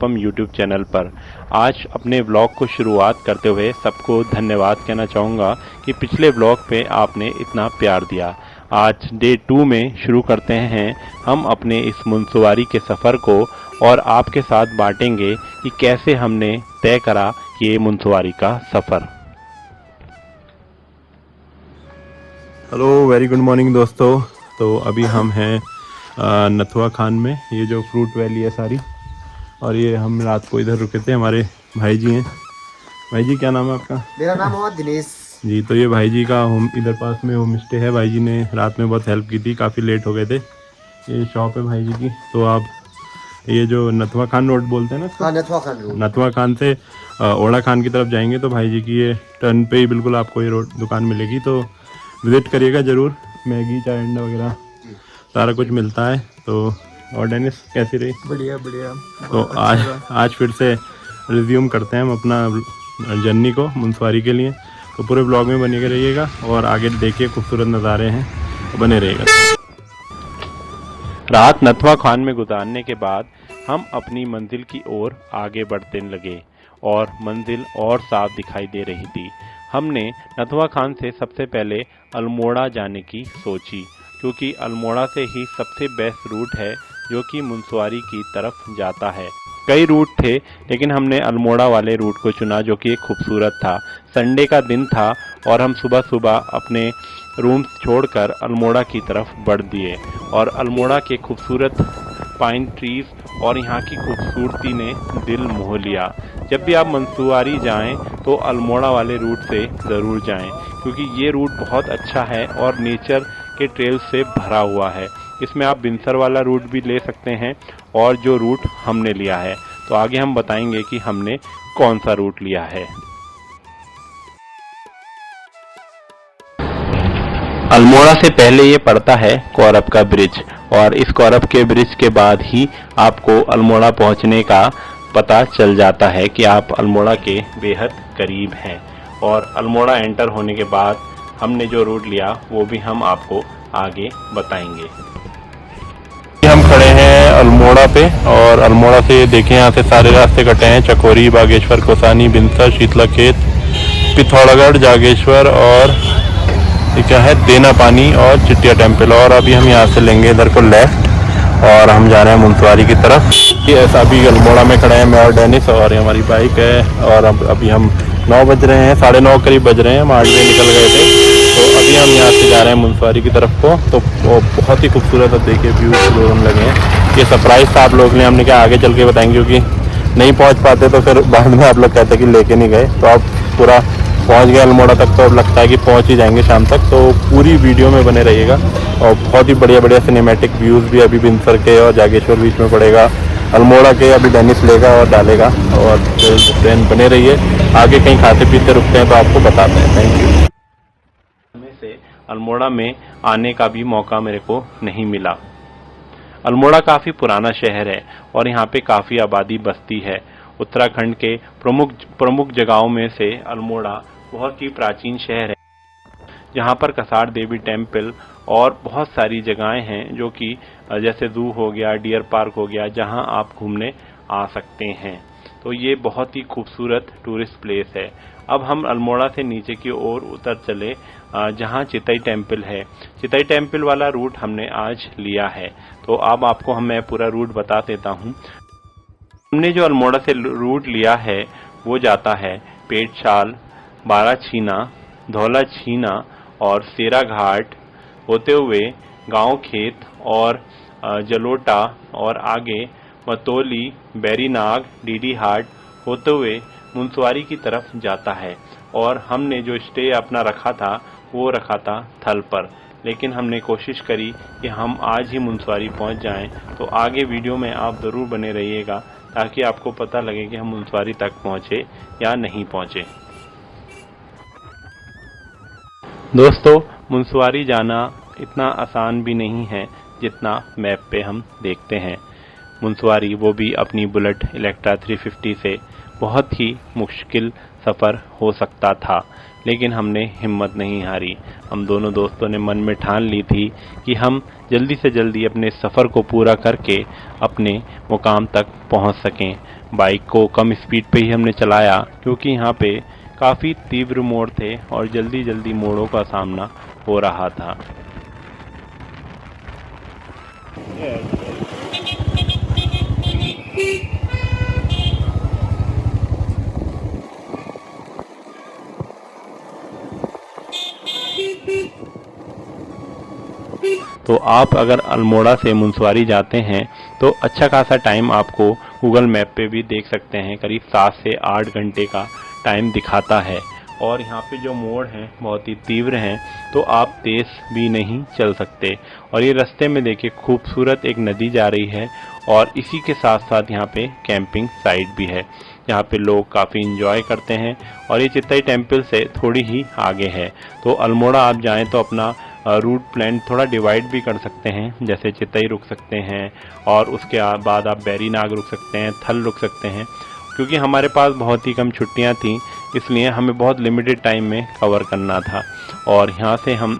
हम YouTube channel पर। आज अपने व्लॉग को शुरुआत करते हुए सबको धन्यवाद कहना चाहूँगा कि पिछले व्लॉग पे आपने इतना प्यार दिया। आज डे 2 में शुरू करते हैं हम अपने इस मुनस्वारी के सफ़र को और आपके साथ बांटेंगे कि कैसे हमने तय करा ये मुनस्वारी का सफ़र। हेलो, वेरी गुड मॉर्निंग दोस्तों। तो अभी हम हैं नथुआ खान में, ये जो फ्रूट वैली है सारी, और ये हम रात को इधर रुके थे। हमारे भाई जी हैं। भाई जी, क्या नाम है आपका? मेरा नाम मोहम्मद दिनेश जी। तो ये भाई जी का होम, इधर पास में होम स्टे है। भाई जी ने रात में बहुत हेल्प की थी, काफ़ी लेट हो गए थे। ये शॉप है भाई जी की। तो आप ये जो नथुआ खान रोड बोलते हैं ना इसको? हाँ, नथुआ खान रोड। नथुआ खान से ओड़ा खान की तरफ जाएंगे तो भाई जी की ये टर्न पे ही बिल्कुल आपको ये रोड दुकान मिलेगी। तो विज़िट करिएगा ज़रूर। मैगी, चाय, अंडा वगैरह सारा कुछ मिलता है। तो और डेनिस, कैसी रही? बढ़िया बढ़िया। तो आज फिर से रिज्यूम करते हैं हम अपना जर्नी को मुनस्वारी के लिए। तो पूरे ब्लॉग में बने रहिएगा और आगे देखिए खूबसूरत नज़ारे हैं, तो बने रहिएगा। रात नथुआ खान में गुजारने के बाद हम अपनी मंजिल की ओर आगे बढ़ते लगे और मंजिल और साफ दिखाई दे रही थी। हमने नथुआ खान से सबसे पहले अल्मोड़ा जाने की सोची, क्योंकि अल्मोड़ा से ही सबसे बेस्ट रूट है जो कि मुनस्वारी की तरफ जाता है। कई रूट थे लेकिन हमने अल्मोड़ा वाले रूट को चुना, जो कि एक खूबसूरत था। संडे का दिन था और हम सुबह सुबह अपने रूम छोड़कर अल्मोड़ा की तरफ बढ़ दिए और अल्मोड़ा के खूबसूरत पाइन ट्रीज और यहाँ की खूबसूरती ने दिल मोह लिया। जब भी आप मुनस्वारी जाएं तो अल्मोड़ा वाले रूट से ज़रूर जाएं, क्योंकि ये रूट बहुत अच्छा है और नेचर के ट्रेल से भरा हुआ है। इसमें आप बिनसर वाला रूट भी ले सकते हैं और जो रूट हमने लिया है। तो आगे हम बताएंगे कि हमने कौन सा रूट लिया है। अल्मोड़ा से पहले ये पड़ता है कौरब का ब्रिज, और इस कौरब के ब्रिज के बाद ही आपको अल्मोड़ा पहुंचने का पता चल जाता है कि आप अल्मोड़ा के बेहद करीब हैं। और अल्मोड़ा एंटर होने के बाद हमने जो रूट लिया वो भी हम आपको आगे बताएंगे। हम खड़े हैं अल्मोड़ा पे और अल्मोड़ा से देखें, यहाँ से सारे रास्ते कटे हैं। चकोरी, बागेश्वर, कोसानी, बिनसर, शीतला खेत, पिथौरागढ़, जागेश्वर और ये क्या है, देना पानी और चिट्टिया टेम्पल। और अभी हम यहाँ से लेंगे इधर को लेफ्ट और हम जा रहे हैं मुनस्वारी की तरफ। ये ऐसा अभी अल्मोड़ा में खड़े हैं मैं और डेनिस, और हमारी बाइक है। और अभी हम 9 बज रहे हैं, 9:30 करीब बज रहे हैं। हम 8 बजे निकल गए थे। तो अभी हम यहाँ से जा रहे हैं मुनस्वारी की तरफ को। तो वो बहुत ही खूबसूरत, अब देखिए व्यू हम लगे हैं। ये सरप्राइज़ था आप लोग ने, हमने क्या आगे चल के बताएंगे, क्योंकि नहीं पहुँच पाते तो फिर बाद में आप लोग कहते कि लेके नहीं गए। तो आप पूरा पहुंच गए अल्मोड़ा तक, तो अब लगता है कि पहुंच ही जाएंगे शाम तक। तो पूरी वीडियो में बने रहिएगा और बहुत ही बढ़िया बढ़िया सिनेमैटिक व्यूज़ भी अभी बिनसर के और जागेश्वर बीच में पड़ेगा। अल्मोड़ा के अभी डेनिस लेगा और डालेगा, और ट्रेन बने रहिए। आगे कहीं खाते पीते रुकते हैं तो आपको बताते हैं। Thank you. हमें से अल्मोड़ा में आने का भी मौका मेरे को नहीं मिला। अल्मोड़ा काफ़ी पुराना शहर है और यहाँ पे काफ़ी आबादी बस्ती है। उत्तराखंड के प्रमुख जगहों में से अल्मोड़ा बहुत ही प्राचीन शहर है, जहाँ पर कसार देवी टेम्पल और बहुत सारी जगहें हैं, जो कि जैसे जू हो गया, डियर पार्क हो गया, जहाँ आप घूमने आ सकते हैं। तो ये बहुत ही खूबसूरत टूरिस्ट प्लेस है। अब हम अल्मोड़ा से नीचे की ओर उतर चले, जहाँ चितई टेम्पल है। चितई टेम्पल वाला रूट हमने आज लिया है। तो अब आपको मैं पूरा रूट बता देता हूँ। हमने जो अल्मोड़ा से रूट लिया है वो जाता है पेटशाल, बाराछीना, धौला छीना और सेरा घाट होते हुए गांव खेत और जलोटा, और आगे मतोली, बैरीनाग, डीडी हाट होते हुए मुनस्वारी की तरफ जाता है। और हमने जो स्टे अपना रखा था वो रखा था थल पर, लेकिन हमने कोशिश करी कि हम आज ही मुनस्वारी पहुंच जाएं। तो आगे वीडियो में आप ज़रूर बने रहिएगा ताकि आपको पता लगे कि हम मुनस्वारी तक पहुंचे या नहीं पहुंचे। दोस्तों, मुनस्वारी जाना इतना आसान भी नहीं है जितना मैप पे हम देखते हैं। मुनस्वारी, वो भी अपनी बुलेट इलेक्ट्रा 350 से बहुत ही मुश्किल सफ़र हो सकता था, लेकिन हमने हिम्मत नहीं हारी। हम दोनों दोस्तों ने मन में ठान ली थी कि हम जल्दी से जल्दी अपने सफ़र को पूरा करके अपने मुकाम तक पहुंच सकें। बाइक को कम स्पीड पे ही हमने चलाया क्योंकि यहाँ पे काफ़ी तीव्र मोड़ थे और जल्दी जल्दी मोड़ों का सामना हो रहा था। तो आप अगर अल्मोड़ा से मुनस्वारी जाते हैं तो अच्छा खासा टाइम आपको गूगल मैप पे भी देख सकते हैं, करीब 7 से 8 घंटे का टाइम दिखाता है। और यहाँ पे जो मोड़ हैं बहुत ही तीव्र हैं, तो आप तेज़ भी नहीं चल सकते। और ये रास्ते में देखिए खूबसूरत एक नदी जा रही है और इसी के साथ साथ यहाँ पे कैंपिंग साइट भी है, यहाँ पे लोग काफ़ी इंजॉय करते हैं। और ये चितई टेम्पल से थोड़ी ही आगे है। तो अल्मोड़ा आप जाएँ तो अपना रूट प्लान थोड़ा डिवाइड भी कर सकते हैं, जैसे चितई रुक सकते हैं और उसके बाद आप बैरीनाग रुक सकते हैं, थल रुक सकते हैं। क्योंकि हमारे पास बहुत ही कम छुट्टियां थीं, इसलिए हमें बहुत लिमिटेड टाइम में कवर करना था। और यहाँ से हम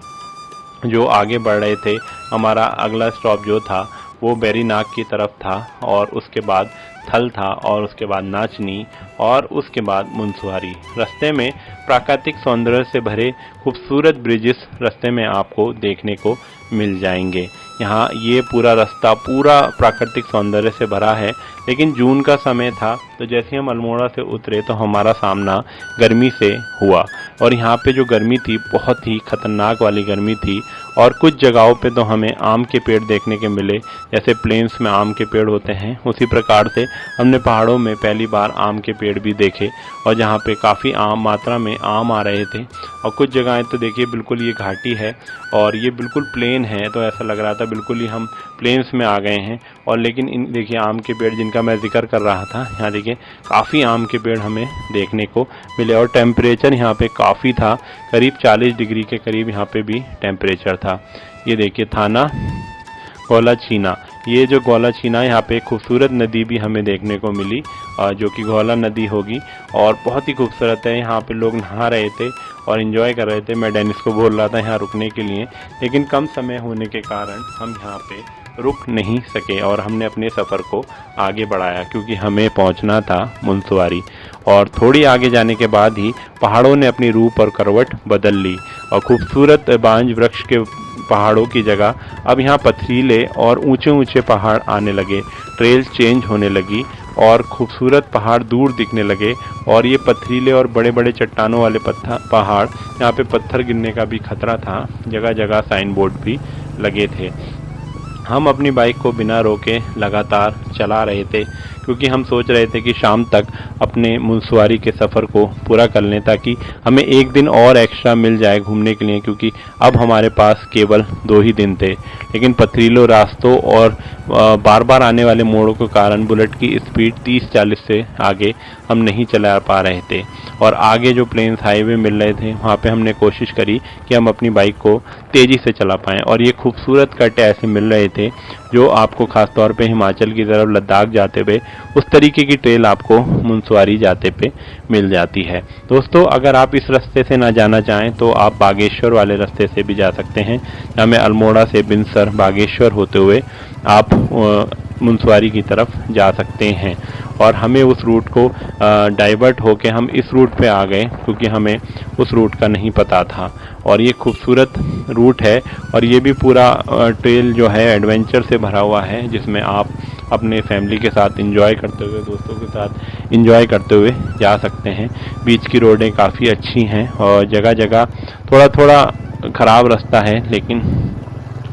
जो आगे बढ़ रहे थे, हमारा अगला स्टॉप जो था वो बैरीनाग की तरफ था और उसके बाद थल था और उसके बाद नाचनी और उसके बाद मुनस्वारी। रास्ते में प्राकृतिक सौंदर्य से भरे खूबसूरत ब्रिजेस रास्ते में आपको देखने को मिल जाएंगे। यहाँ ये पूरा रास्ता पूरा प्राकृतिक सौंदर्य से भरा है। लेकिन जून का समय था, तो जैसे हम अल्मोड़ा से उतरे तो हमारा सामना गर्मी से हुआ। और यहाँ पे जो गर्मी थी बहुत ही खतरनाक वाली गर्मी थी। और कुछ जगहों पे तो हमें आम के पेड़ देखने के मिले, जैसे प्लेन्स में आम के पेड़ होते हैं उसी प्रकार से हमने पहाड़ों में पहली बार आम के पेड़ भी देखे। और जहाँ पे काफ़ी आम मात्रा में आम आ रहे थे। और कुछ जगहें तो देखिए बिल्कुल ये घाटी है और ये बिल्कुल प्लेन है, तो ऐसा लग रहा था बिल्कुल ही हम प्लेन्स में आ गए हैं। और लेकिन इन देखिए आम के पेड़ जिनका मैं जिक्र कर रहा था, यहाँ देखिए काफ़ी आम के पेड़ हमें देखने को मिले। और टेम्परेचर यहाँ पे काफ़ी था, करीब 40 डिग्री के करीब यहाँ पे भी टेम्परेचर था। ये देखिए थाना गौलाछीना, ये जो गौलाछीना यहाँ पे खूबसूरत नदी भी हमें देखने को मिली, जो कि गौला नदी होगी और बहुत ही खूबसूरत है। यहाँ पे लोग नहा रहे थे और एंजॉय कर रहे थे। मैं डेनिस को बोल रहा था यहाँ रुकने के लिए, लेकिन कम समय होने के कारण हम यहाँ पे रुक नहीं सके और हमने अपने सफ़र को आगे बढ़ाया क्योंकि हमें पहुँचना था मुनस्वारी। और थोड़ी आगे जाने के बाद ही पहाड़ों ने अपनी रूप और करवट बदल ली और खूबसूरत बांज वृक्ष के पहाड़ों की जगह अब यहाँ पथरीले और ऊंचे ऊंचे पहाड़ आने लगे। ट्रेल चेंज होने लगी और खूबसूरत पहाड़ दूर दिखने लगे। और ये पथरीले और बड़े बड़े चट्टानों वाले पहाड़, यहाँ पे पत्थर गिरने का भी खतरा था। जगह जगह साइन बोर्ड भी लगे थे। हम अपनी बाइक को बिना रोके लगातार चला रहे थे क्योंकि हम सोच रहे थे कि शाम तक अपने मुनस्वारी के सफ़र को पूरा कर लें, ताकि हमें एक दिन और एक्स्ट्रा मिल जाए घूमने के लिए, क्योंकि अब हमारे पास केवल 2 ही दिन थे। लेकिन पथरीलों रास्तों और बार बार आने वाले मोड़ों के कारण बुलेट की स्पीड 30-40 से आगे हम नहीं चला पा रहे थे। और आगे जो प्लेन्स हाईवे मिल रहे थे वहाँ पे हमने कोशिश करी कि हम अपनी बाइक को तेज़ी से चला पाएँ। और ये खूबसूरत कट ऐसे मिल रहे थे जो आपको ख़ास तौर पे हिमाचल की तरफ लद्दाख जाते हुए उस तरीके की ट्रेल आपको मुनस्वारी जाते पे मिल जाती है। दोस्तों, अगर आप इस रास्ते से ना जाना चाहें तो आप बागेश्वर वाले रास्ते से भी जा सकते हैं, जहाँ में अल्मोड़ा से बिनसर बागेश्वर होते हुए आप मुनस्वारी की तरफ जा सकते हैं। और हमें उस रूट को डाइवर्ट होके हम इस रूट पे आ गए क्योंकि हमें उस रूट का नहीं पता था। और ये खूबसूरत रूट है और ये भी पूरा ट्रेल जो है एडवेंचर से भरा हुआ है, जिसमें आप अपने फैमिली के साथ एंजॉय करते हुए, दोस्तों के साथ एंजॉय करते हुए जा सकते हैं। बीच की रोडें काफ़ी अच्छी हैं और जगह जगह थोड़ा थोड़ा ख़राब रास्ता है, लेकिन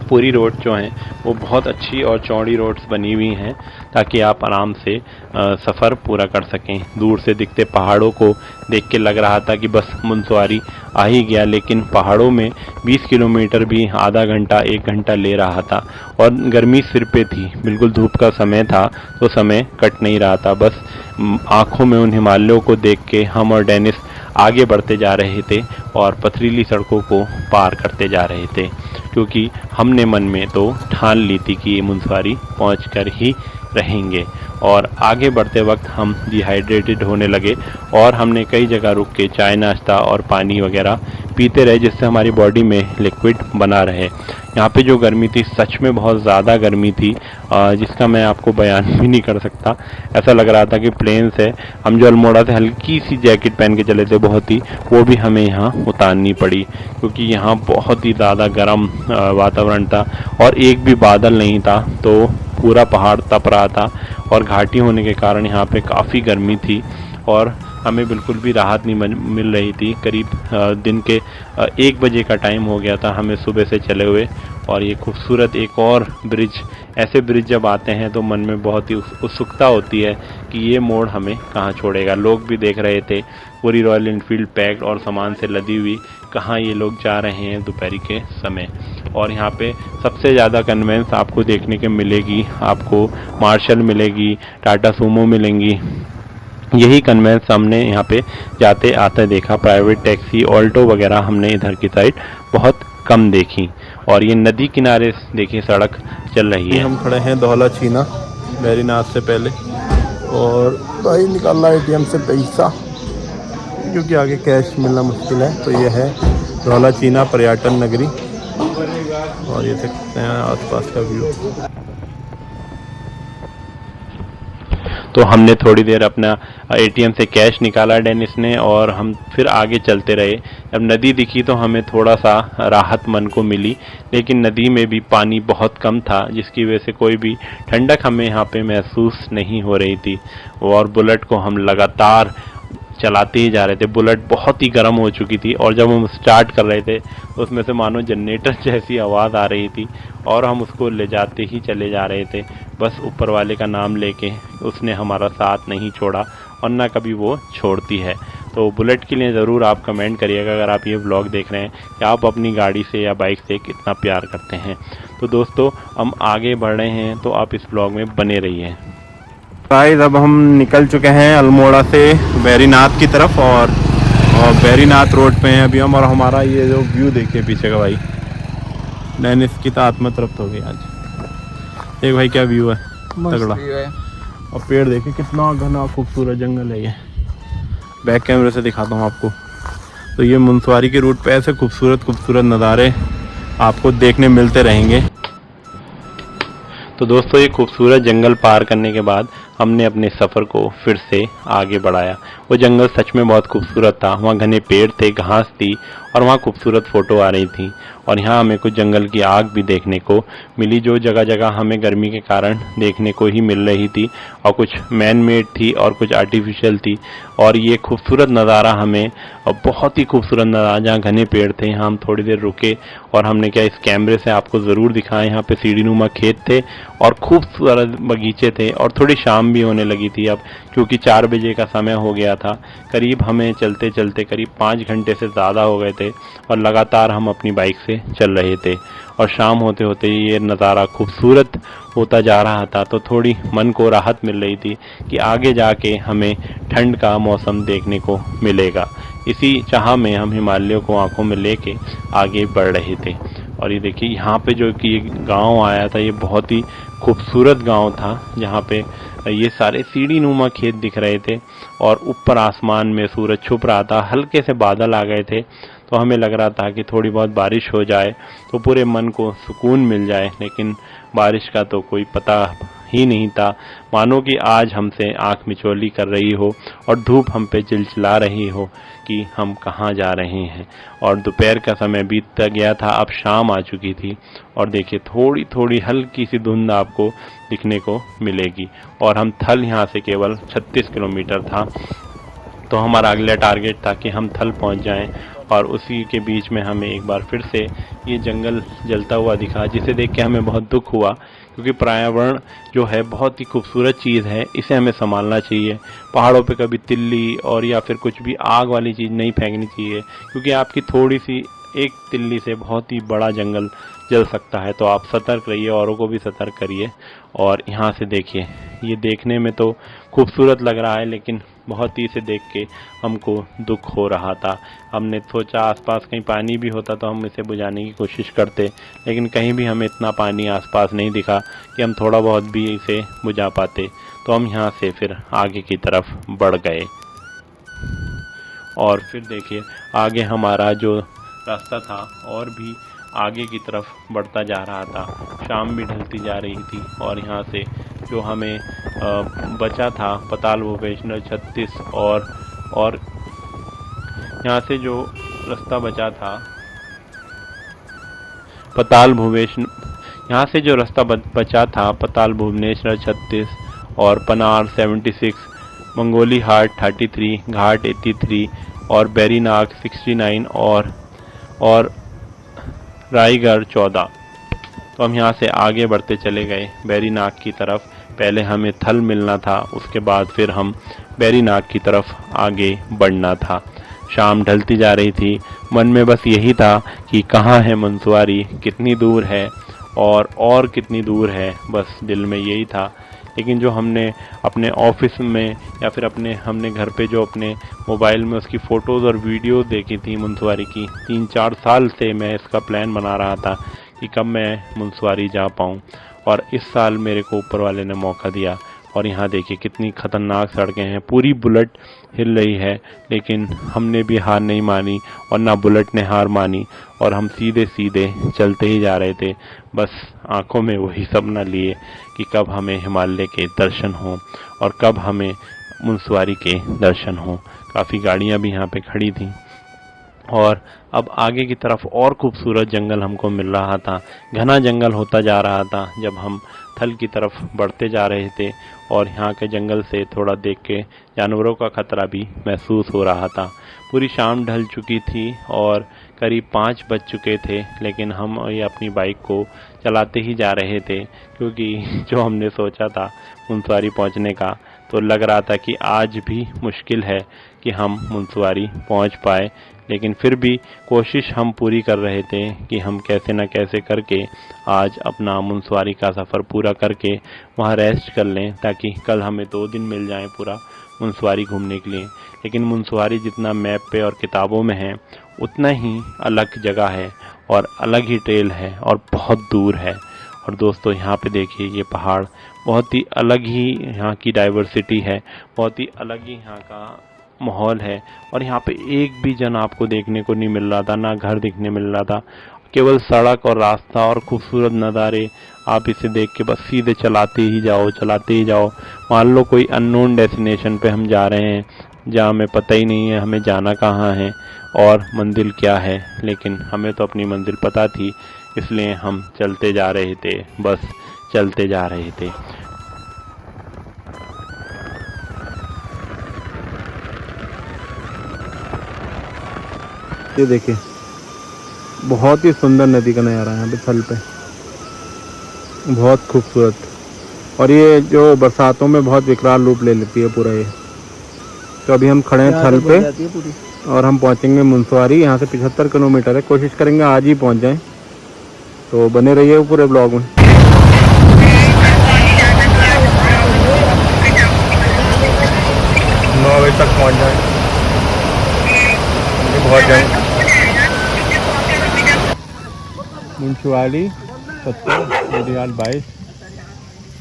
पूरी रोड जो हैं वो बहुत अच्छी और चौड़ी रोड्स बनी हुई हैं ताकि आप आराम से सफ़र पूरा कर सकें। दूर से दिखते पहाड़ों को देख के लग रहा था कि बस मुनस्वारी आ ही गया, लेकिन पहाड़ों में 20 किलोमीटर भी आधा घंटा 1 घंटा ले रहा था। और गर्मी सिर पे थी, बिल्कुल धूप का समय था, तो समय कट नहीं रहा था। बस आँखों में उन हिमालयों को देख के हम और डेनिस आगे बढ़ते जा रहे थे और पथरीली सड़कों को पार करते जा रहे थे, क्योंकि हमने मन में तो ठान ली थी कि ये मुनस्वारी पहुँच कर ही रहेंगे। और आगे बढ़ते वक्त हम डिहाइड्रेटेड होने लगे और हमने कई जगह रुक के चाय नाश्ता और पानी वगैरह पीते रहे, जिससे हमारी बॉडी में लिक्विड बना रहे। यहाँ पे जो गर्मी थी सच में बहुत ज़्यादा गर्मी थी, जिसका मैं आपको बयान भी नहीं कर सकता। ऐसा लग रहा था कि प्लेन से हम जो अल्मोड़ा से हल्की सी जैकेट पहन के चले थे बहुत ही, वो भी हमें यहाँ उतारनी पड़ी, क्योंकि यहाँ बहुत ही ज़्यादा गर्म वातावरण था और एक भी बादल नहीं था। तो पूरा पहाड़ तप रहा था और घाटी होने के कारण यहाँ पे काफ़ी गर्मी थी और हमें बिल्कुल भी राहत नहीं मिल रही थी। करीब दिन के 1 बजे का टाइम हो गया था हमें सुबह से चले हुए। और ये खूबसूरत एक और ब्रिज, ऐसे ब्रिज जब आते हैं तो मन में बहुत ही उत्सुकता होती है कि ये मोड़ हमें कहाँ छोड़ेगा। लोग भी देख रहे थे, पूरी रॉयल एनफील्ड पैक्ड और सामान से लदी हुई, कहाँ ये लोग जा रहे हैं दोपहर के समय। और यहाँ पे सबसे ज़्यादा कन्वेंस आपको देखने के मिलेगी, आपको मार्शल मिलेगी, टाटा सूमो मिलेंगी। यही कन्वेंस हमने यहाँ पे जाते आते देखा। प्राइवेट टैक्सी, ऑल्टो वगैरह हमने इधर की साइड बहुत कम देखी। और ये नदी किनारे देखिए सड़क चल रही है। हम खड़े हैं धौला चीना बैरीनाथ से पहले, और भाई निकाल रहा एटीएम से पैसा, क्योंकि आगे कैश मिलना मुश्किल है। तो ये है धौला चीना पर्यटन नगरी, और ये देख सकते हैं आसपास का व्यू। तो हमने थोड़ी देर अपना एटीएम से कैश निकाला डेनिस ने, और हम फिर आगे चलते रहे। अब नदी दिखी तो हमें थोड़ा सा राहत मन को मिली, लेकिन नदी में भी पानी बहुत कम था, जिसकी वजह से कोई भी ठंडक हमें यहाँ पे महसूस नहीं हो रही थी। और बुलेट को हम लगातार चलाते ही जा रहे थे। बुलेट बहुत ही गर्म हो चुकी थी और जब हम स्टार्ट कर रहे थे तो उसमें से मानो जनरेटर जैसी आवाज़ आ रही थी, और हम उसको ले जाते ही चले जा रहे थे, बस ऊपर वाले का नाम लेके। उसने हमारा साथ नहीं छोड़ा और ना कभी वो छोड़ती है। तो बुलेट के लिए ज़रूर आप कमेंट करिएगा अगर आप ये व्लॉग देख रहे हैं कि आप अपनी गाड़ी से या बाइक से कितना प्यार करते हैं। तो दोस्तों हम आगे बढ़ रहे हैं, तो आप इस व्लॉग में बने रहिए। गाइस अब हम निकल चुके हैं अल्मोड़ा से बैरीनाथ की तरफ, और बैरीनाथ रोड पे हैं अभी हम। और हमारा ये जो व्यू देखिए पीछे का, भाई डेनिस की तो आत्मा तृप्त हो गई आज। एक भाई क्या व्यू है, तगड़ा। और पेड़ देखिए कितना घना खूबसूरत जंगल है ये। बैक कैमरे से दिखाता हूँ आपको। तो ये मुंसवारी के रूट पे ऐसे खूबसूरत खूबसूरत नज़ारे आपको देखने मिलते रहेंगे। तो दोस्तों ये खूबसूरत जंगल पार करने के बाद हमने अपने सफ़र को फिर से आगे बढ़ाया। वो जंगल सच में बहुत खूबसूरत था। वहाँ घने पेड़ थे, घास थी और वहाँ खूबसूरत फ़ोटो आ रही थी। और यहाँ हमें कुछ जंगल की आग भी देखने को मिली, जो जगह जगह हमें गर्मी के कारण देखने को ही मिल रही थी, और कुछ मैन मेड थी और कुछ आर्टिफिशियल थी। और ये खूबसूरत नज़ारा हमें, बहुत ही खूबसूरत नज़ारा, जहाँ घने पेड़ थे, यहाँ हम थोड़ी देर रुके और हमने क्या इस कैमरे से आपको ज़रूर दिखाएं। यहाँ पे सीढ़ी नुमा खेत थे और खूबसूरत बगीचे थे, और थोड़ी शाम भी होने लगी थी अब, क्योंकि 4 बजे का समय हो गया था। करीब हमें चलते चलते करीब 5 घंटे से ज़्यादा हो गए थे और लगातार हम अपनी बाइक से चल रहे थे। और शाम होते होते ये नज़ारा खूबसूरत होता जा रहा था, तो थोड़ी मन को राहत मिल रही थी कि आगे जाके हमें ठंड का मौसम देखने को मिलेगा। इसी चाह में हम हिमालयों को आंखों में लेके आगे बढ़ रहे थे। और ये देखिए यहाँ पे जो कि गांव आया था, ये बहुत ही खूबसूरत गांव था, जहाँ पे ये सारे सीढ़ी नुमा खेत दिख रहे थे और ऊपर आसमान में सूरज छुप रहा था। हल्के से बादल आ गए थे, तो हमें लग रहा था कि थोड़ी बहुत बारिश हो जाए तो पूरे मन को सुकून मिल जाए, लेकिन बारिश का तो कोई पता ही नहीं था। मानो कि आज हमसे आंख मिचौली कर रही हो और धूप हम पे चिलचिला रही हो कि हम कहाँ जा रहे हैं। और दोपहर का समय बीतता गया था, अब शाम आ चुकी थी, और देखिए थोड़ी थोड़ी हल्की सी धुंध आपको दिखने को मिलेगी। और हम थल यहाँ से केवल 36 किलोमीटर था, तो हमारा अगला टारगेट था कि हम थल पहुँच जाएं। और उसी के बीच में हमें एक बार फिर से ये जंगल जलता हुआ दिखा, जिसे देख के हमें बहुत दुख हुआ, क्योंकि पर्यावरण जो है बहुत ही खूबसूरत चीज़ है, इसे हमें संभालना चाहिए। पहाड़ों पे कभी तिल्ली और या फिर कुछ भी आग वाली चीज़ नहीं फेंकनी चाहिए, क्योंकि आपकी थोड़ी सी एक तिल्ली से बहुत ही बड़ा जंगल जल सकता है। तो आप सतर्क रहिए, औरों को भी सतर्क करिए। और यहाँ से देखिए, ये देखने में तो खूबसूरत लग रहा है, लेकिन बहुत ही इसे देख के हमको दुख हो रहा था। हमने सोचा आसपास कहीं पानी भी होता तो हम इसे बुझाने की कोशिश करते, लेकिन कहीं भी हमें इतना पानी आसपास नहीं दिखा कि हम थोड़ा बहुत भी इसे बुझा पाते। तो हम यहाँ से फिर आगे की तरफ बढ़ गए और फिर देखिए आगे हमारा जो रास्ता था और भी आगे की तरफ बढ़ता जा रहा था। शाम भी ढलती जा रही थी और यहाँ से जो हमें बचा था पताल भुवनेश्वर 36 और यहाँ से जो रास्ता बचा था पताल भुवनेश्वर 36 और पनार 76, मंगोली हाट 33, घाट 83 और बैरीनाग 69 और रायगढ़ 14। तो हम यहाँ से आगे बढ़ते चले गए बैरीनाग की तरफ। पहले हमें थल मिलना था, उसके बाद फिर हम बैरीनाग की तरफ आगे बढ़ना था। शाम ढलती जा रही थी, मन में बस यही था कि कहाँ है मंसवारी, कितनी दूर है और कितनी दूर है, बस दिल में यही था। लेकिन जो हमने अपने ऑफिस में या फिर हमने घर पे जो अपने मोबाइल में उसकी फ़ोटोज़ और वीडियो देखी थी मुनस्वारी की, 3-4 साल से मैं इसका प्लान बना रहा था कि कब मैं मुनस्वारी जा पाऊँ, और इस साल मेरे को ऊपर वाले ने मौका दिया। और यहाँ देखिए कितनी ख़तरनाक सड़कें हैं, पूरी बुलेट हिल रही है, लेकिन हमने भी हार नहीं मानी और ना बुलेट ने हार मानी, और हम सीधे सीधे चलते ही जा रहे थे, बस आंखों में वही सपना लिए कि कब हमें हिमालय के दर्शन हों और कब हमें मुनस्वारी के दर्शन हों। काफ़ी गाड़ियाँ भी यहाँ पे खड़ी थीं और अब आगे की तरफ और खूबसूरत जंगल हमको मिल रहा था। घना जंगल होता जा रहा था जब हम थल की तरफ बढ़ते जा रहे थे, और यहाँ के जंगल से थोड़ा देख के जानवरों का खतरा भी महसूस हो रहा था। पूरी शाम ढल चुकी थी और करीब 5 बज चुके थे, लेकिन हम ये अपनी बाइक को चलाते ही जा रहे थे, क्योंकि जो हमने सोचा था मुनस्वारी पहुँचने का, तो लग रहा था कि आज भी मुश्किल है कि हम मुनस्वारी पहुँच पाए। लेकिन फिर भी कोशिश हम पूरी कर रहे थे कि हम कैसे न कैसे करके आज अपना मुनस्वारी का सफ़र पूरा करके वहाँ रेस्ट कर लें, ताकि कल हमें 2 दिन मिल जाएं पूरा मुनस्वारी घूमने के लिए। लेकिन मुनस्वारी जितना मैप पे और किताबों में है, उतना ही अलग जगह है और अलग ही ट्रेल है और बहुत दूर है। और दोस्तों यहाँ पे देखिए ये पहाड़, बहुत ही अलग ही यहाँ की डाइवर्सिटी है, बहुत ही अलग ही यहाँ का माहौल है। और यहाँ पे एक भी जन आपको देखने को नहीं मिल रहा था, ना घर दिखने मिल रहा था, केवल सड़क और रास्ता और खूबसूरत नज़ारे। आप इसे देख के बस सीधे चलाते ही जाओ। मान लो कोई अननोन डेस्टिनेशन पे हम जा रहे हैं, जहाँ हमें पता ही नहीं है हमें जाना कहाँ है और मंजिल क्या है, लेकिन हमें तो अपनी मंजिल पता थी, इसलिए हम चलते जा रहे थे, बस चलते जा रहे थे। ये देखिए बहुत ही सुंदर नदी का नज़ारा है यहाँ पे थल पे, बहुत खूबसूरत। और ये जो बरसातों में बहुत विकराल रूप ले लेती है पूरा ये। तो अभी हम खड़े हैं थल पे और हम पहुँचेंगे मुनस्वारी। यहाँ से 75 किलोमीटर है, कोशिश करेंगे आज ही पहुँच जाएं। तो बने रहिए पूरे ब्लॉग में। 9 बजे तक पहुँच जाएँ, पहुँच जाएँ। मुनस्वारी 70, बेरीनाग 22,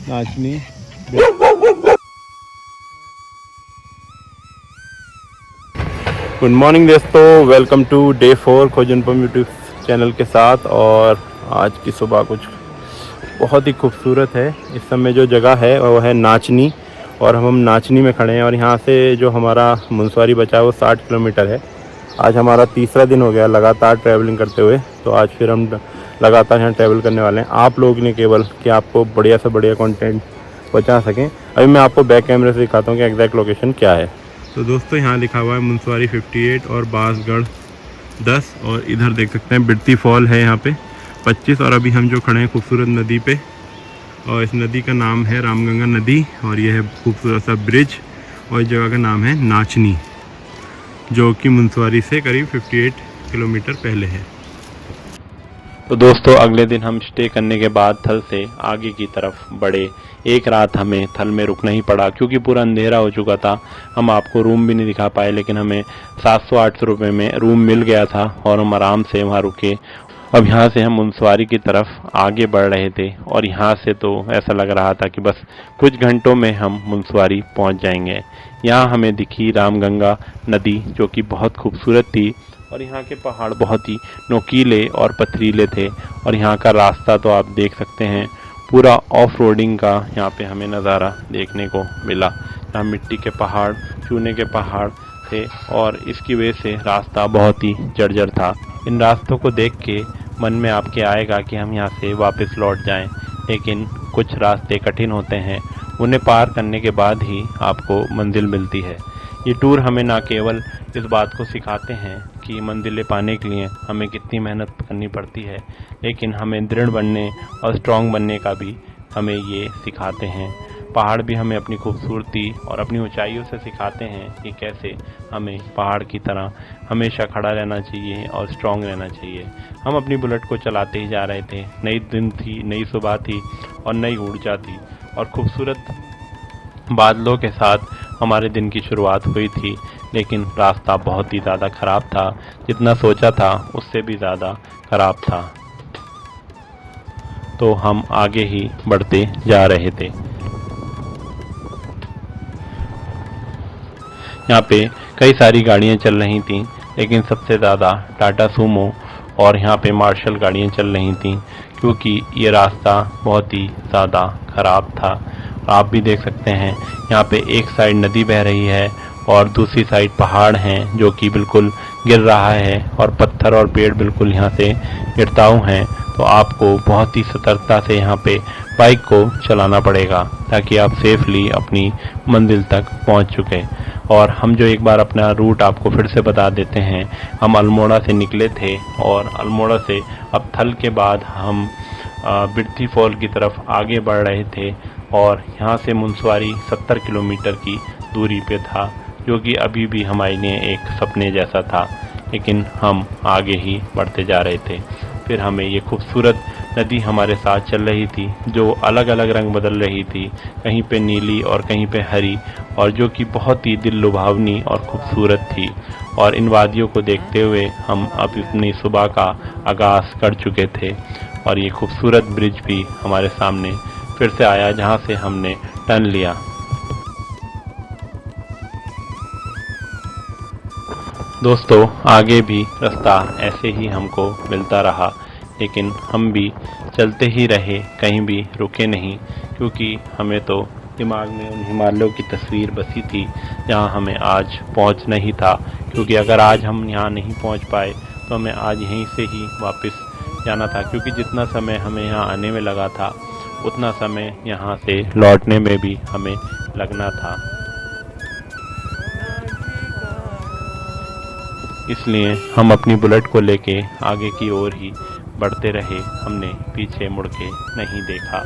नाचनी। गुड मॉर्निंग दोस्तों, welcome to day 4 Khojanpur YouTube channel के साथ। और आज की सुबह कुछ बहुत ही खूबसूरत है। इस समय जो जगह है वो है नाचनी, और हम नाचनी में खड़े हैं। और यहाँ से जो हमारा मुनस्वारी बचा है वो 60 किलोमीटर है। आज हमारा तीसरा दिन हो गया लगातार ट्रैवलिंग करते हुए, तो आज फिर हम लगातार यहाँ ट्रैवल करने वाले हैं। आप लोग ने केवल कि आपको बढ़िया से बढ़िया कंटेंट पहुँचा सकें। अभी मैं आपको बैक कैमरे से दिखाता हूँ कि एग्जैक्ट लोकेशन क्या है। तो दोस्तों यहाँ लिखा हुआ है मुनस्वारी 58 और बांसगढ़ 10, और इधर देख सकते हैं बिरती फॉल है यहाँ पे 25। और अभी हम जो खड़े हैं खूबसूरत नदी पे, और इस नदी का नाम है रामगंगा नदी, और यह है खूबसूरत सा ब्रिज। और इस जगह का नाम है नाचनी, जो कि मुनस्वारी से करीब 58 किलोमीटर पहले है। तो दोस्तों अगले दिन हम स्टे करने के बाद थल से आगे की तरफ बढ़े। एक रात हमें थल में रुकना ही पड़ा क्योंकि पूरा अंधेरा हो चुका था। हम आपको रूम भी नहीं दिखा पाए, लेकिन हमें 700-800 रुपये में रूम मिल गया था और हम आराम से वहाँ रुके। अब यहाँ से हम मुनस्वारी की तरफ आगे बढ़ रहे थे और यहाँ से तो ऐसा लग रहा था कि बस कुछ घंटों में हम मुनस्वारी पहुँच जाएंगे। यहाँ हमें दिखी रामगंगा नदी जो कि बहुत खूबसूरत थी और यहाँ के पहाड़ बहुत ही नोकीले और पथरीले थे और यहाँ का रास्ता तो आप देख सकते हैं, पूरा ऑफ रोडिंग का यहाँ पे हमें नज़ारा देखने को मिला। यहाँ मिट्टी के पहाड़, चूने के पहाड़ थे और इसकी वजह से रास्ता बहुत ही जर्जर था। इन रास्तों को देख के मन में आपके आएगा कि हम यहाँ से वापस लौट जाएं, लेकिन कुछ रास्ते कठिन होते हैं, उन्हें पार करने के बाद ही आपको मंजिल मिलती है। ये टूर हमें ना केवल इस बात को सिखाते हैं कि मंजिलें पाने के लिए हमें कितनी मेहनत करनी पड़ती है, लेकिन हमें दृढ़ बनने और स्ट्रॉन्ग बनने का भी हमें ये सिखाते हैं। पहाड़ भी हमें अपनी खूबसूरती और अपनी ऊंचाइयों से सिखाते हैं कि कैसे हमें पहाड़ की तरह हमेशा खड़ा रहना चाहिए और स्ट्रॉन्ग रहना चाहिए। हम अपनी बुलेट को चलाते ही जा रहे थे। नई दिन थी, नई सुबह थी और नई ऊर्जा थी और खूबसूरत बादलों के साथ हमारे दिन की शुरुआत हुई थी, लेकिन रास्ता बहुत ही ज़्यादा ख़राब था। जितना सोचा था उससे भी ज़्यादा ख़राब था, तो हम आगे ही बढ़ते जा रहे थे। यहाँ पे कई सारी गाड़ियाँ चल रही थीं, लेकिन सबसे ज़्यादा टाटा सूमो और यहाँ पे मार्शल गाड़ियाँ चल रही थीं क्योंकि ये रास्ता बहुत ही ज़्यादा ख़राब था। आप भी देख सकते हैं यहाँ पे एक साइड नदी बह रही है और दूसरी साइड पहाड़ हैं जो कि बिल्कुल गिर रहा है और पत्थर और पेड़ बिल्कुल यहाँ से गिरताऊ हैं। तो आपको बहुत ही सतर्कता से यहाँ पे बाइक को चलाना पड़ेगा ताकि आप सेफली अपनी मंजिल तक पहुँच चुके। और हम जो एक बार अपना रूट आपको फिर से बता देते हैं, हम अल्मोड़ा से निकले थे और अल्मोड़ा से अब थल के बाद हम बिरथी फॉल की तरफ आगे बढ़ रहे थे और यहाँ से मुनस्वारी 70 किलोमीटर की दूरी पे था, जो कि अभी भी हमारे लिए एक सपने जैसा था, लेकिन हम आगे ही बढ़ते जा रहे थे। फिर हमें ये खूबसूरत नदी हमारे साथ चल रही थी जो अलग अलग रंग बदल रही थी, कहीं पे नीली और कहीं पे हरी, और जो कि बहुत ही दिल लुभावनी और खूबसूरत थी। और इन वादियों को देखते हुए हम अब अपनी सुबह का आगाज़ कर चुके थे और ये खूबसूरत ब्रिज भी हमारे सामने फिर से आया जहाँ से हमने टर्न लिया। दोस्तों आगे भी रास्ता ऐसे ही हमको मिलता रहा, लेकिन हम भी चलते ही रहे, कहीं भी रुके नहीं, क्योंकि हमें तो दिमाग में उन हिमालयों की तस्वीर बसी थी जहाँ हमें आज पहुँचना ही था। क्योंकि अगर आज हम यहाँ नहीं पहुँच पाए तो हमें आज यहीं से ही वापस जाना था, क्योंकि जितना समय हमें यहाँ आने में लगा था उतना समय यहाँ से लौटने में भी हमें लगना था। इसलिए हम अपनी बुलेट को लेके आगे की ओर ही बढ़ते रहे, हमने पीछे मुड़ के नहीं देखा।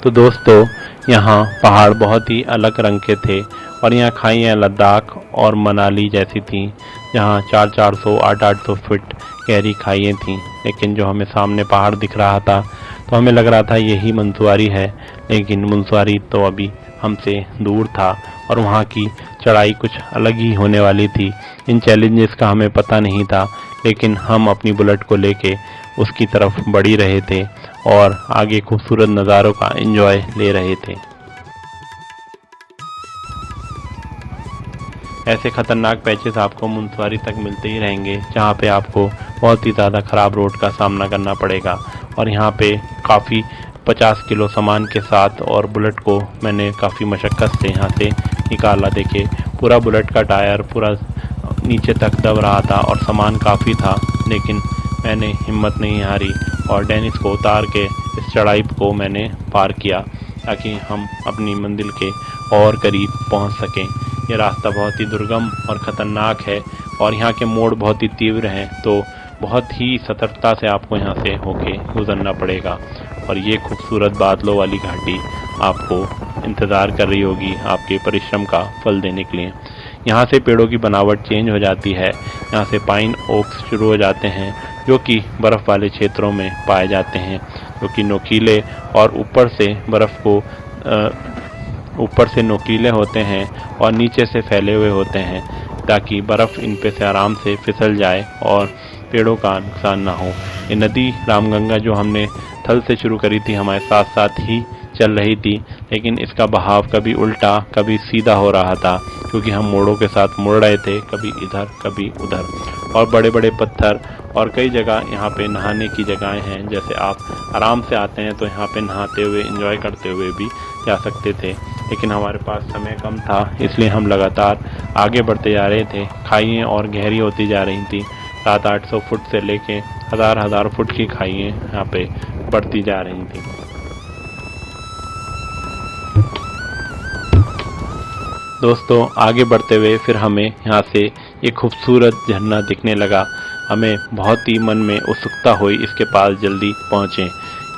तो दोस्तों यहाँ पहाड़ बहुत ही अलग रंग के थे और यहाँ खाइयाँ लद्दाख और मनाली जैसी थीं, जहाँ 400-400, 800-800 फीट गहरी खाइयाँ थीं। लेकिन जो हमें सामने पहाड़ दिख रहा था तो हमें लग रहा था यही मुनस्वारी है, लेकिन मुनस्वारी तो अभी हमसे दूर था और वहाँ की चढ़ाई कुछ अलग ही होने वाली थी। इन चैलेंजेस का हमें पता नहीं था, लेकिन हम अपनी बुलेट को लेके उसकी तरफ बढ़ ही रहे थे और आगे खूबसूरत नज़ारों का एंजॉय ले रहे थे। ऐसे ख़तरनाक पैचेस आपको मुनस्वारी तक मिलते ही रहेंगे, जहाँ पे आपको बहुत ही ज़्यादा ख़राब रोड का सामना करना पड़ेगा। और यहाँ पे काफ़ी 50 किलो सामान के साथ और बुलेट को मैंने काफ़ी मशक्क़त से यहाँ से निकाला। देखिए पूरा बुलेट का टायर पूरा नीचे तक दब रहा था और सामान काफ़ी था, लेकिन मैंने हिम्मत नहीं हारी और डेनिस को उतार के इस चढ़ाई को मैंने पार किया ताकि हम अपनी मंजिल के और करीब पहुंच सकें। ये रास्ता बहुत ही दुर्गम और ख़तरनाक है और यहाँ के मोड़ बहुत ही तीव्र हैं, तो बहुत ही सतर्कता से आपको यहाँ से होके गुजरना पड़ेगा। और ये खूबसूरत बादलों वाली घाटी आपको इंतज़ार कर रही होगी आपके परिश्रम का फल देने के लिए। यहाँ से पेड़ों की बनावट चेंज हो जाती है। यहाँ से पाइन ओक्स शुरू हो जाते हैं जो कि बर्फ़ वाले क्षेत्रों में पाए जाते हैं, जो कि नोकीले और ऊपर से नोकीले होते हैं और नीचे से फैले हुए होते हैं, ताकि बर्फ़ इन पे से आराम से फिसल जाए और पेड़ों का नुकसान ना हो। ये नदी रामगंगा जो हमने थल से शुरू करी थी हमारे साथ साथ ही चल रही थी, लेकिन इसका बहाव कभी उल्टा कभी सीधा हो रहा था, क्योंकि हम मोड़ों के साथ मुड़ रहे थे, कभी इधर कभी उधर। और बड़े बड़े पत्थर और कई जगह यहाँ पे नहाने की जगहें हैं। जैसे आप आराम से आते हैं तो यहाँ पे नहाते हुए एंजॉय करते हुए भी जा सकते थे, लेकिन हमारे पास समय कम था, इसलिए हम लगातार आगे बढ़ते जा रहे थे। खाइयाँ और गहरी होती जा रही थी। 700-800 फुट से लेके हज़ार फुट की खाइयाँ यहाँ पे बढ़ती जा रही थी। दोस्तों, आगे बढ़ते हुए फिर हमें यहाँ से एक खूबसूरत झरना दिखने लगा। हमें बहुत ही मन में उत्सुकता हुई इसके पास जल्दी पहुँचें।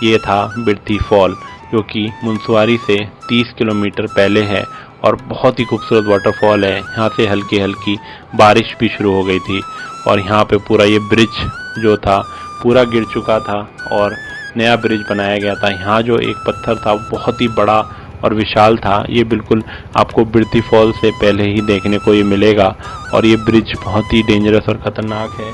ये था बिरथी फॉल, जो कि मुनस्वारी से 30 किलोमीटर पहले है और बहुत ही खूबसूरत वाटरफॉल है। यहाँ से हल्की हल्की बारिश भी शुरू हो गई थी और यहाँ पे पूरा ये ब्रिज जो था पूरा गिर चुका था और नया ब्रिज बनाया गया था। यहाँ जो एक पत्थर था वो बहुत ही बड़ा और विशाल था। ये बिल्कुल आपको बिरथी फॉल से पहले ही देखने को ये मिलेगा और ये ब्रिज बहुत ही डेंजरस और ख़तरनाक है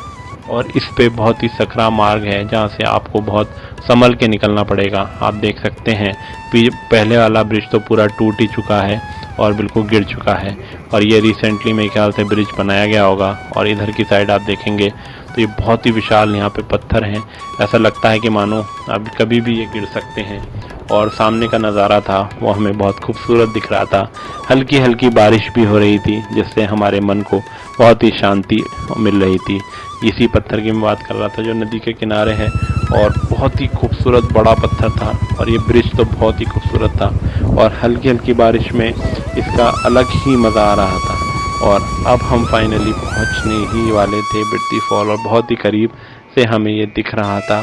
और इस पे बहुत ही सकरा मार्ग है, जहाँ से आपको बहुत संभल के निकलना पड़ेगा। आप देख सकते हैं पहले वाला ब्रिज तो पूरा टूट ही चुका है और बिल्कुल गिर चुका है और ये रिसेंटली मेरे ख्याल से ब्रिज बनाया गया होगा। और इधर की साइड आप देखेंगे तो ये बहुत ही विशाल यहाँ पे पत्थर हैं। ऐसा लगता है कि मानो अब कभी भी ये गिर सकते हैं। और सामने का नज़ारा था वो हमें बहुत खूबसूरत दिख रहा था। हल्की हल्की बारिश भी हो रही थी, जिससे हमारे मन को बहुत ही शांति मिल रही थी। इसी पत्थर की मैं बात कर रहा था जो नदी के किनारे है और बहुत ही खूबसूरत बड़ा पत्थर था और ये ब्रिज तो बहुत ही खूबसूरत था और हल्की हल्की बारिश में इसका अलग ही मज़ा आ रहा था। और अब हम फाइनली पहुंचने ही वाले थे बिरथी फॉल और बहुत ही करीब से हमें ये दिख रहा था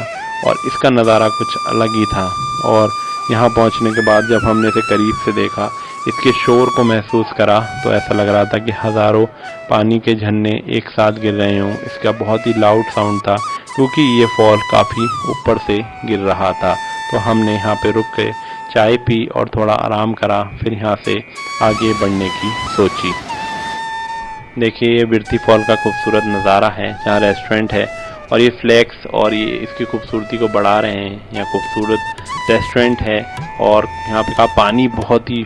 और इसका नज़ारा कुछ अलग ही था। और यहाँ पहुँचने के बाद जब हमने इसे करीब से देखा, इसके शोर को महसूस करा, तो ऐसा लग रहा था कि हज़ारों पानी के झरने एक साथ गिर रहे हों। इसका बहुत ही लाउड साउंड था क्योंकि ये फॉल काफ़ी ऊपर से गिर रहा था। तो हमने यहाँ पे रुक के चाय पी और थोड़ा आराम करा, फिर यहाँ से आगे बढ़ने की सोची। देखिए, ये बिरथी फॉल का खूबसूरत नज़ारा है जहाँ रेस्टोरेंट है और ये फ्लैक्स और ये इसकी खूबसूरती को बढ़ा रहे हैं। यहाँ खूबसूरत रेस्टोरेंट है और यहाँ पे का पानी बहुत ही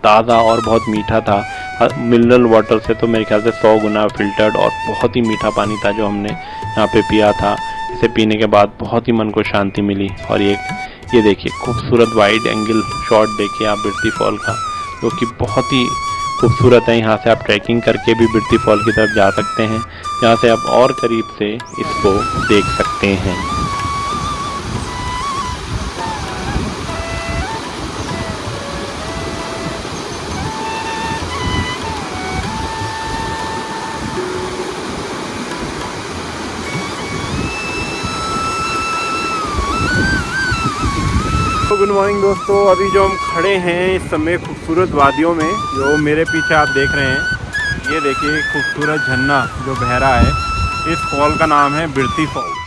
ताज़ा और बहुत मीठा था। मिनरल वाटर से तो मेरे ख्याल से 100 गुना फिल्टर्ड और बहुत ही मीठा पानी था जो हमने यहाँ पे पिया था। इसे पीने के बाद बहुत ही मन को शांति मिली। और ये देखिए खूबसूरत वाइड एंगल शॉट देखिए आप बिरथी फॉल का, जो कि बहुत ही खूबसूरत है। यहाँ से आप ट्रैकिंग करके भी बिरथी फॉल की तरफ जा सकते हैं, जहाँ से आप और करीब से इसको देख सकते हैं। गुड मॉर्निंग दोस्तों, अभी जो हम खड़े हैं इस समय खूबसूरत वादियों में, जो मेरे पीछे आप देख रहे हैं, ये देखिए खूबसूरत झरना जो बह रहा है। इस फॉल का नाम है बिरथी फॉल।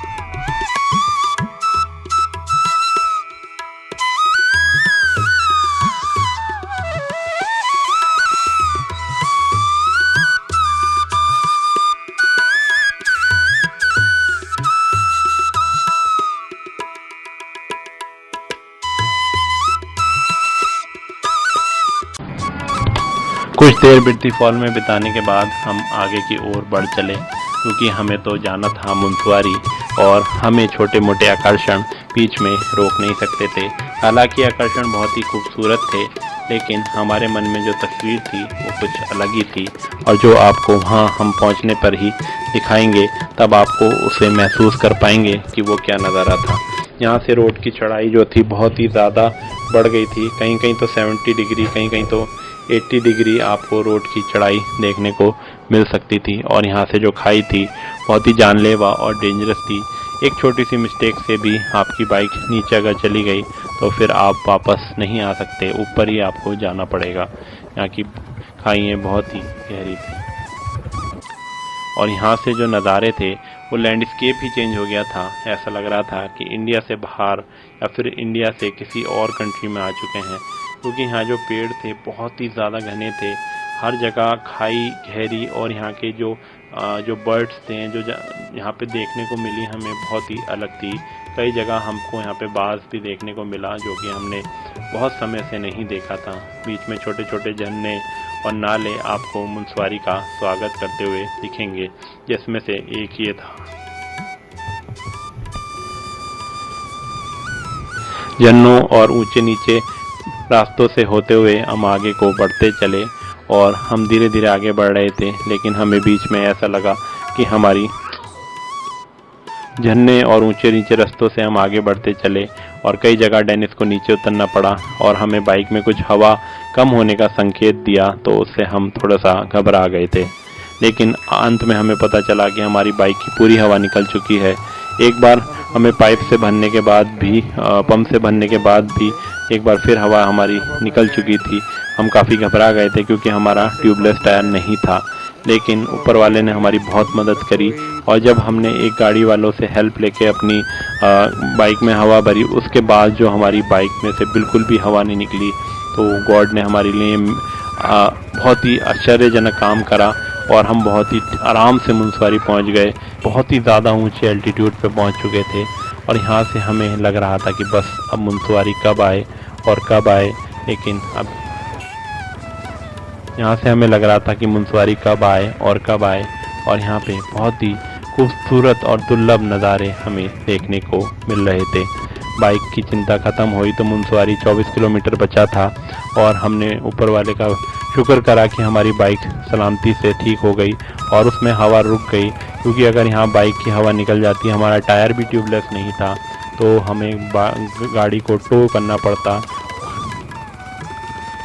कुछ देर बिरथी फॉल में बिताने के बाद हम आगे की ओर बढ़ चले, क्योंकि हमें तो जाना था मुनस्वारी और हमें छोटे मोटे आकर्षण बीच में रोक नहीं सकते थे। हालांकि आकर्षण बहुत ही खूबसूरत थे, लेकिन हमारे मन में जो तस्वीर थी वो कुछ अलग ही थी और जो आपको वहाँ हम पहुँचने पर ही दिखाएंगे, तब आपको उसे महसूस कर पाएंगे कि वो क्या नज़ारा था। यहाँ से रोड की चढ़ाई जो थी बहुत ही ज़्यादा बढ़ गई थी। कहीं कहीं तो 70 डिग्री, कहीं कहीं तो 80 डिग्री आपको रोड की चढ़ाई देखने को मिल सकती थी। और यहाँ से जो खाई थी बहुत ही जानलेवा और डेंजरस थी। एक छोटी सी मिस्टेक से भी आपकी बाइक नीचे अगर चली गई तो फिर आप वापस नहीं आ सकते, ऊपर ही आपको जाना पड़ेगा। यहाँ की खाइयाँ बहुत ही गहरी थी। और यहाँ से जो नज़ारे थे वो लैंडस्केप ही चेंज हो गया था। ऐसा लग रहा था कि इंडिया से बाहर या फिर इंडिया से किसी और कंट्री में आ चुके हैं, क्योंकि यहाँ जो पेड़ थे बहुत ही ज़्यादा घने थे, हर जगह खाई गहरी, और यहाँ के जो बर्ड्स थे जो यहाँ पे देखने को मिली हमें बहुत ही अलग थी। कई जगह हमको यहाँ पे बाज भी देखने को मिला जो कि हमने बहुत समय से नहीं देखा था। बीच में छोटे छोटे झरने और नाले आपको मुनस्वारी का स्वागत करते हुए दिखेंगे, जिसमें से एक ये था। झरनों और ऊंचे नीचे रास्तों से होते हुए हम आगे को बढ़ते चले, और हम धीरे धीरे आगे बढ़ रहे थे, लेकिन हमें बीच में ऐसा लगा कि हमारी झरने और ऊंचे नीचे रास्तों से हम आगे बढ़ते चले, और कई जगह डेनिस को नीचे उतरना पड़ा, और हमें बाइक में कुछ हवा कम होने का संकेत दिया, तो उससे हम थोड़ा सा घबरा गए थे। लेकिन अंत में हमें पता चला कि हमारी बाइक की पूरी हवा निकल चुकी है। एक बार हमें पाइप से भरने के बाद भी, पंप से भरने के बाद भी एक बार फिर हवा हमारी निकल चुकी थी। हम काफ़ी घबरा गए थे क्योंकि हमारा ट्यूबलेस टायर नहीं था, लेकिन ऊपर वाले ने हमारी बहुत मदद करी, और जब हमने एक गाड़ी वालों से हेल्प लेके अपनी बाइक में हवा भरी, उसके बाद जो हमारी बाइक में से बिल्कुल भी हवा नहीं निकली, तो गॉड ने हमारे लिए बहुत ही आश्चर्यजनक काम करा, और हम बहुत ही आराम से मुनस्वारी पहुंच गए। बहुत ही ज़्यादा ऊंचे एल्टीट्यूड पे पहुंच चुके थे, और यहाँ से हमें लग रहा था कि बस अब मुनस्वारी कब आए और कब आए, लेकिन अब यहाँ से हमें लग रहा था कि मुनस्वारी कब आए और कब आए। और यहाँ पे बहुत ही खूबसूरत और दुर्लभ नज़ारे हमें देखने को मिल रहे थे। बाइक की चिंता ख़त्म हुई तो मुनस्वारी 24 किलोमीटर बचा था, और हमने ऊपर वाले का शुक्र करा कि हमारी बाइक सलामती से ठीक हो गई और उसमें हवा रुक गई, क्योंकि अगर यहाँ बाइक की हवा निकल जाती, हमारा टायर भी ट्यूबलेस नहीं था, तो हमें गाड़ी को टो करना पड़ता,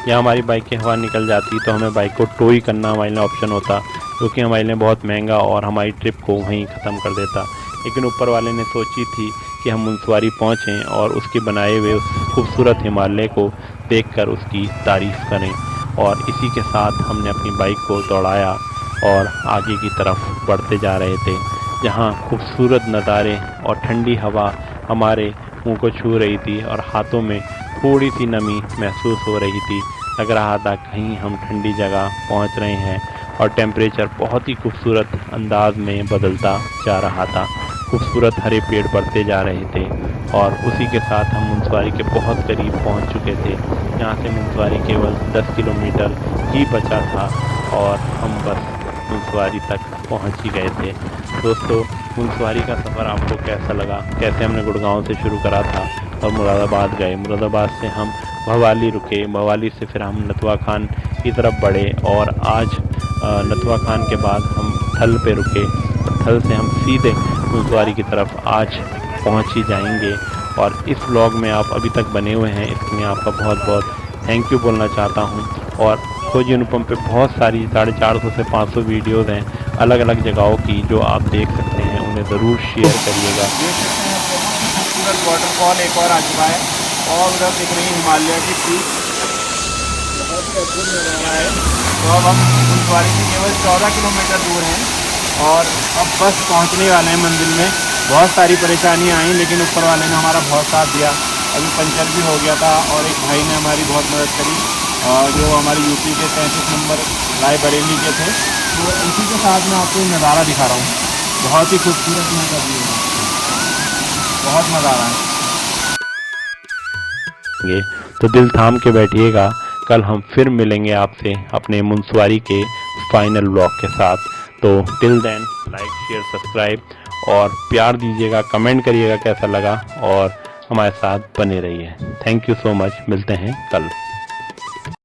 या हमारी बाइक की हवा निकल जाती तो हमें बाइक को टो ही करना हमारे लिए ऑप्शन होता, जो कि हमारे लिए बहुत महंगा और हमारी ट्रिप को वहीं ख़त्म कर देता। लेकिन ऊपर वाले ने सोची थी कि हम मुनस्वारी पहुँचें और उसके बनाए हुए उस खूबसूरत हिमालय को देखकर उसकी तारीफ़ करें, और इसी के साथ हमने अपनी बाइक को दौड़ाया और आगे की तरफ बढ़ते जा रहे थे, जहाँ खूबसूरत नज़ारे और ठंडी हवा हमारे मुंह को छू रही थी, और हाथों में थोड़ी सी नमी महसूस हो रही थी। लग रहा था कहीं हम ठंडी जगह पहुंच रहे हैं, और टेम्परेचर बहुत ही खूबसूरत अंदाज में बदलता जा रहा था। खूबसूरत हरे पेड़ बढ़ते जा रहे थे, और उसी के साथ हम मुनस्वारी के बहुत करीब पहुंच चुके थे। यहाँ से मुनस्वारी केवल 10 किलोमीटर ही बचा था, और हम बस मुनस्वारी तक पहुंच ही गए थे। दोस्तों, मुनस्वारी का सफ़र आपको कैसा लगा? कैसे हमने गुड़गांव से शुरू करा था और मुरादाबाद गए, मुरादाबाद से हम भवाली रुके, भवाली से फिर हम नथुआ खान की तरफ बढ़े, और आज नथुआ खान के बाद हम थल पे रुके, और थल से हम सीधे मुनस्वारी की तरफ आज पहुंच ही जाएंगे। और इस व्लॉग में आप अभी तक बने हुए हैं, इसके लिए आपका बहुत बहुत थैंक यू बोलना चाहता हूं। और खोजी अनुपम पे बहुत सारी 450 से 500 वीडियोज़ हैं अलग अलग जगहों की, जो आप देख सकते हैं, उन्हें ज़रूर शेयर करिएगा। खूबसूरत वाटरफॉल एक और आ चुका है, और उधर दिख रही हिमालय की पीक, बहुत ही अद्भुत नज़ारा है। तो अब हम मुनस्वारी से केवल 14 किलोमीटर दूर हैं, और अब बस पहुंचने वाले हैं मंजिल में। बहुत सारी परेशानियां आई, लेकिन ऊपर वाले ने हमारा बहुत साथ दिया। अभी पंचर भी हो गया था, और एक भाई ने हमारी बहुत मदद करी, जो हमारी यूपी के 33 नंबर रायबरेली के थे। तो इसी के साथ मैं आपको नज़ारा दिखा रहा हूँ, बहुत ही खूबसूरत यहाँ का व्यू है, बहुत मज़ा आ रहा है। तो दिल थाम के बैठिएगा, कल हम फिर मिलेंगे आपसे अपने मुनस्वारी के फाइनल व्लॉग के साथ। तो till then like share subscribe और प्यार दीजिएगा, कमेंट करिएगा कैसा लगा, और हमारे साथ बने रहिए। थैंक यू सो मच, मिलते हैं कल।